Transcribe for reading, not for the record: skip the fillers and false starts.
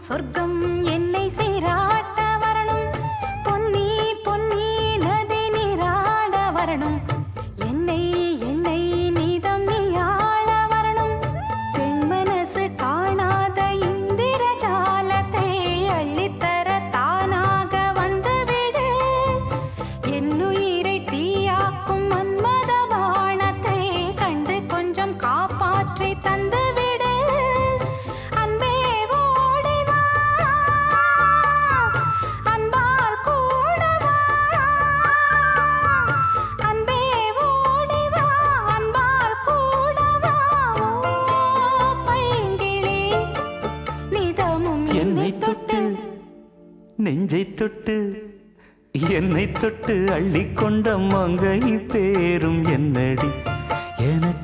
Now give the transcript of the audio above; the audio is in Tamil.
சொர்க்கம் என்னை சீராட்ட வரணும், பொன்னி பொன்னி நதி நீராட வரணும், என்னை என்னை நீதம் நீயாள வரணும். பெண் மனசு காணாத இந்திர ஜாலத்தை அள்ளித்தர தானாக வந்துவிடு. என்னுயிரை தீயாக்கும் மன்மத பாணத்தை கண்டு கொஞ்சம் காப்பாற்றி தந்துவிடு. அன்பே ஓடி வா, அன்பால் கூட வா. அன்பே ஓடி வா, அன்பால் கூட வா. ஓ பைங்கிளி, நிதமும் என்னை தொட்டு நெஞ்சை தொட்டு என்னை தொட்டு அள்ளிக்கொண்ட மங்கை பேரும் என்னடி எனக்கு